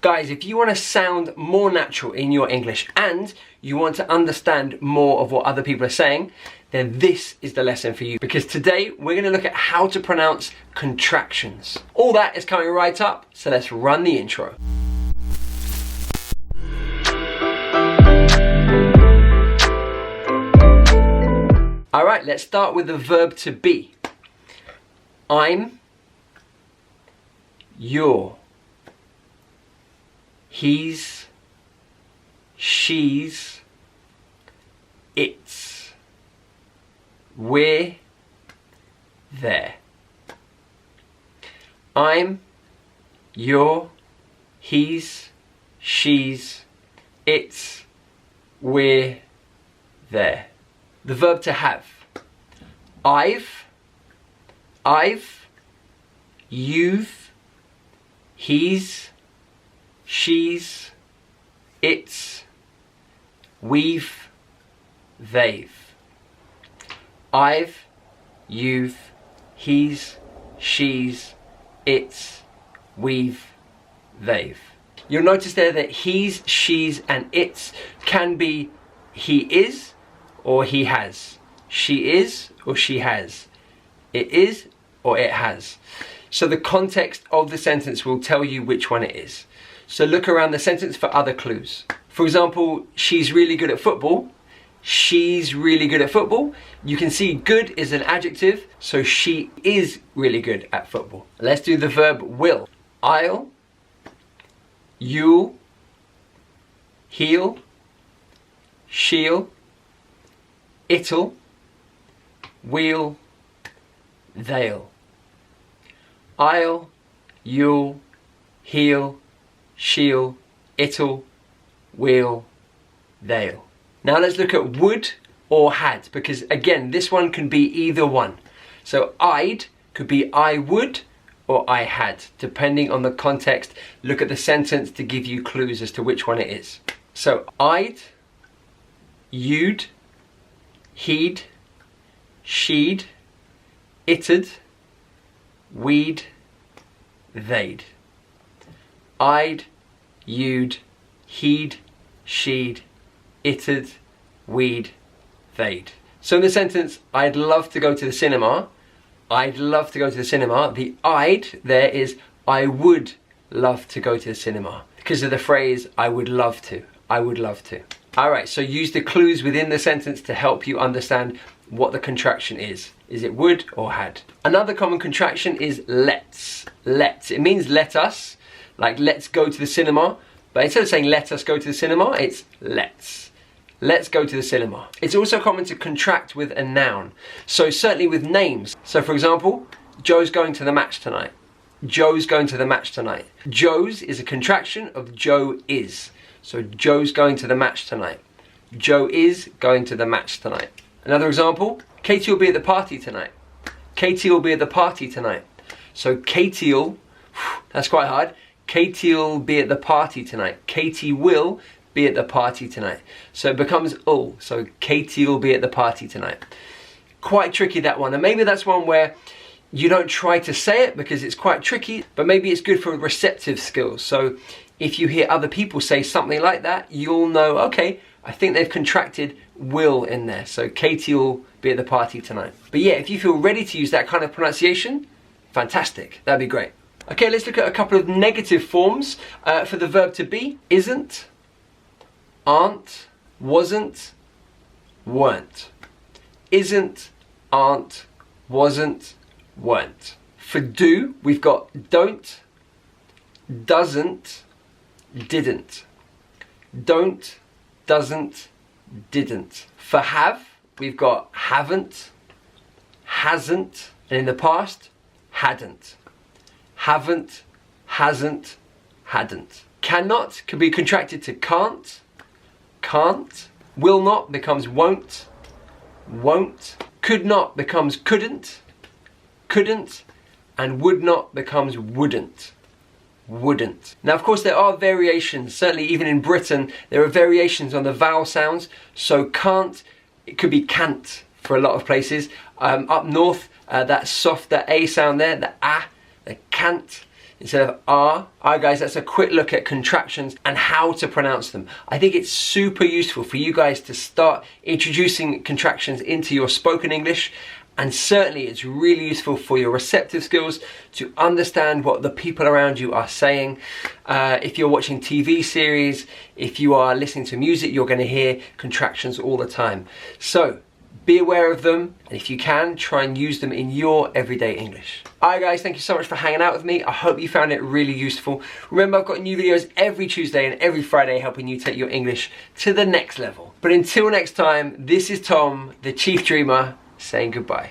Guys, if you want to sound more natural in your English and you want to understand more of what other people are saying, then this is the lesson for you, because today we're going to look at how to pronounce contractions. All that is coming right up, so let's run the intro. Alright, let's start with the verb to be. I'm, you're, he's, she's, it's, we're, there. I'm, you're, he's, she's, it's, we're, there. The verb to have. I've, you've, he's, she's, it's, we've, they've. I've, you've, he's, she's, it's, we've, they've. You'll notice there that he's, she's and it's can be he is or he has. She is or she has. It is or it has. So the context of the sentence will tell you which one it is. So look around the sentence for other clues. For example, she's really good at football. She's really good at football. You can see good is an adjective, so she is really good at football. Let's do the verb will. I'll, you'll, he'll, she'll, it'll, we'll, they'll. I'll, you'll, he'll, she'll, it'll, we'll, they'll. Now let's look at would or had, because again, this one can be either one. So I'd could be I would or I had, depending on the context. Look at the sentence to give you clues as to which one it is. So I'd, you'd, he'd, she'd, it'd, we'd, they'd. I'd, you'd, he'd, she'd, it'd, we'd, they'd. So in the sentence, I'd love to go to the cinema. I'd love to go to the cinema. The I'd there is I would love to go to the cinema, because of the phrase I would love to. I would love to. Alright, so use the clues within the sentence to help you understand what the contraction is. Is it would or had? Another common contraction is let's. Let's. It means let us, like let's go to the cinema. But instead of saying let us go to the cinema, it's let's. Let's go to the cinema. It's also common to contract with a noun. So certainly with names. So for example, Joe's going to the match tonight. Joe's going to the match tonight. Joe's is a contraction of Joe is. So Joe's going to the match tonight. Joe is going to the match tonight. Another example, Katie will be at the party tonight. Katie will be at the party tonight. So Katie'll, that's quite hard. Katie'll be at the party tonight. Katie will be at the party tonight. So it becomes ul. So Katie will be at the party tonight. Quite tricky, that one. And maybe that's one where you don't try to say it because it's quite tricky, but maybe it's good for receptive skills. So if you hear other people say something like that, you'll know, okay, I think they've contracted will in there. So Katie will be at the party tonight. But yeah, if you feel ready to use that kind of pronunciation, fantastic. That'd be great. Okay, let's look at a couple of negative forms for the verb to be. Isn't, aren't, wasn't, weren't. Isn't, aren't, wasn't, weren't. For do, we've got don't, doesn't, didn't. Don't, doesn't, didn't. For have, we've got haven't, hasn't, and in the past, hadn't. Haven't, hasn't, hadn't. Cannot can be contracted to can't, can't. Will not becomes won't, won't. Could not becomes couldn't, couldn't. And would not becomes wouldn't, wouldn't. Now of course there are variations, certainly even in Britain there are variations on the vowel sounds. So can't, it could be can't for a lot of places. Up north, that softer A sound there, the ah, the can't, instead of R. Alright guys, that's a quick look at contractions and how to pronounce them. I think it's super useful for you guys to start introducing contractions into your spoken English, and certainly it's really useful for your receptive skills to understand what the people around you are saying. If you're watching TV series, if you are listening to music, you're going to hear contractions all the time. So be aware of them, and if you can, try and use them in your everyday English. Alright guys, thank you so much for hanging out with me. I hope you found it really useful. Remember, I've got new videos every Tuesday and every Friday helping you take your English to the next level. But until next time, this is Tom, the Chief Dreamer, saying goodbye.